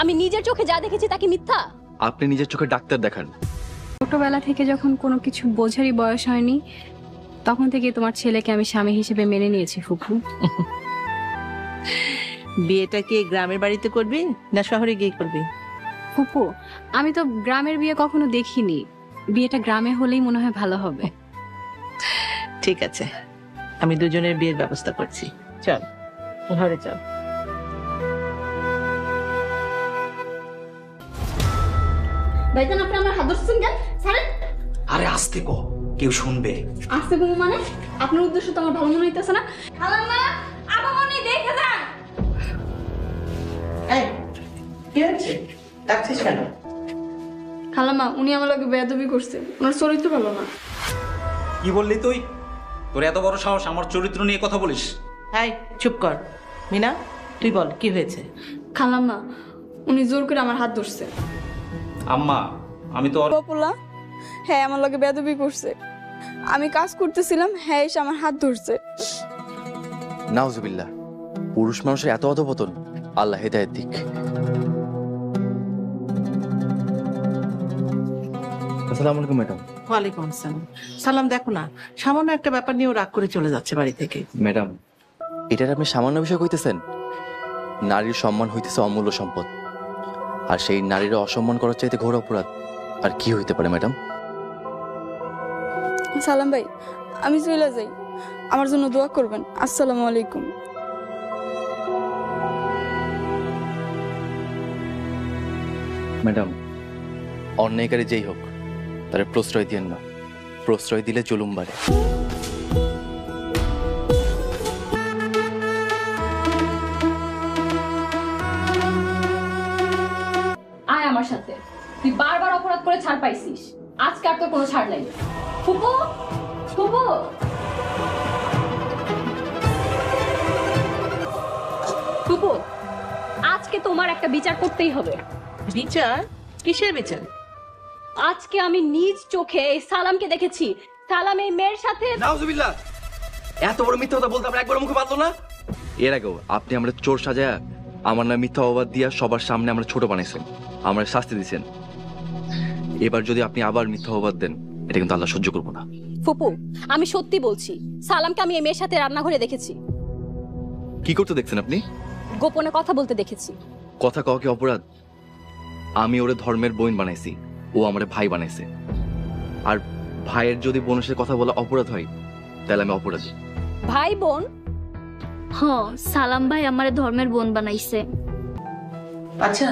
আমি নিজের চোখে যা দেখেছি তা কি মিথ্যা? আপনি নিজের চোখে ডাক্তার দেখান। ছোটবেলা থেকে যখন কোনো কিছু বোঝারই বয়স হয়নি তখন থেকে তোমার ছেলেকে আমি স্বামী হিসেবে মেনে নিয়েছি ফুফু। বিয়েটা কি গ্রামের বাড়িতে করবি না শহরে গিয়ে করবি? ফুফু, আমি তো গ্রামের বিয়ে কখনো দেখিনি, বিয়েটা গ্রামে হলেই মনে হয় ভালো হবে। ঠিক আছে, আমি দুজনের বিয়ের ব্যবস্থা করছি। চল ঘরে চল। ভাইজান আপনি আমার হাত ধরছেন কেন? ছাড়েন। আরে আস্তে কো, কেউ শুনবে। আসতে বলবো মানে? আপনার উদ্দেশ্য তো আমার ভালো মনে হইতেছে না। খালাম্মা, আপা মনে দেখে যান। এই কি হচ্ছে, ডাকছিস কেন? খালাম্মা, উনি আমার লগে বেয়াদবি করছে, ওনার চরিত্র ভালো না। কি বললি তুই? তোর এত বড় সাহস আমার চরিত্র নিয়ে কথা বলিস? এই চুপ কর। মিনা তুই বল কি হয়েছে? খালাম্মা, উনি জোর করে আমার হাত ধরছে। আম্মা, আমি তো পপুলা, হ্যাঁ আমার লগে বেয়াদবি করছে। আমি কাজ করতেছিলাম, হ্যাঁ এসে আমার হাত ধরছে। নাউজুবিল্লাহ, পুরুষ মানুষের এত অধপতন, আল্লাহ হেদায়েত দিক। আসসালামু আলাইকুম ম্যাডাম। ওয়ালাইকুম আসসালাম। সালাম। দেখো না, সামান্য একটা ব্যাপার নিয়েও রাগ করে চলে যাচ্ছে বাড়ি থেকে। ম্যাডাম, এটার আপনি সামান্য বিষয় কইতেছেন? নারীর সম্মান হইতেছে অমূল্য সম্পদ, আর সেই নারীর অসম্মান করার চাইতে ঘোর অপরাধ আর কি হইতে পারে ম্যাডাম? সালাম ভাই, আমি চলে যাই, আমার জন্য দোয়া করবেন। আসসালামু আলাইকুম। ম্যাডাম, অন্যায়কারী যেই হোক তারা প্রশ্রয় দিয়েন না, প্রশ্রয় দিলে জুলুম বাড়ে। আয় আমার সাথে, তুই বারবার অপরাধ করে ছাড় পাইছিস, আজকে আর তোর কোনো ছাড় নাই। ফুপু, ফুপু, ফুপু, আজকে তোমার একটা বিচার করতেই হবে। বিচার? কিসের বিচার? আজকে আমি নিজ চোখে এই সালামকে দেখেছি। সালাম এই মেয়ের সাথে। নাউজুবিল্লাহ, এত বড় মিথ্যা কথা বলতে আমরা একবার মুখে বাঁধলো না? এর আগেও আপনি আমরা চোর সাজায়া আমার নামে মিথ্যা অপবাদ দিয়া সবার সামনে আমরা ছোট বানাইছেন, আমরা শাস্তি দিচ্ছেন। এবার যদি আপনি আবার মিথ্যা অপবাদ দেন, এটা কিন্তু আল্লাহ সহ্য করবো না। ফুপু, আমি সত্যি বলছি, সালামকে আমি এই মেয়ের সাথে রান্নাঘরে দেখেছি। কি করতে দেখছেন আপনি? গোপনে কথা বলতে দেখেছি। কথা কওয়া কি অপরাধ? আমি ওরে ধর্মের বোন বানাইছি, ও আমারে ভাই বানাইছে। আর ভাইয়ের যদি বোনের সাথে কথা বলা অপরাধ হয়, তাহলে আমি অপরাধী। ভাই বোন? হ, সালাম ভাই আমার ধর্মের বোন বানাইছে। আচ্ছা,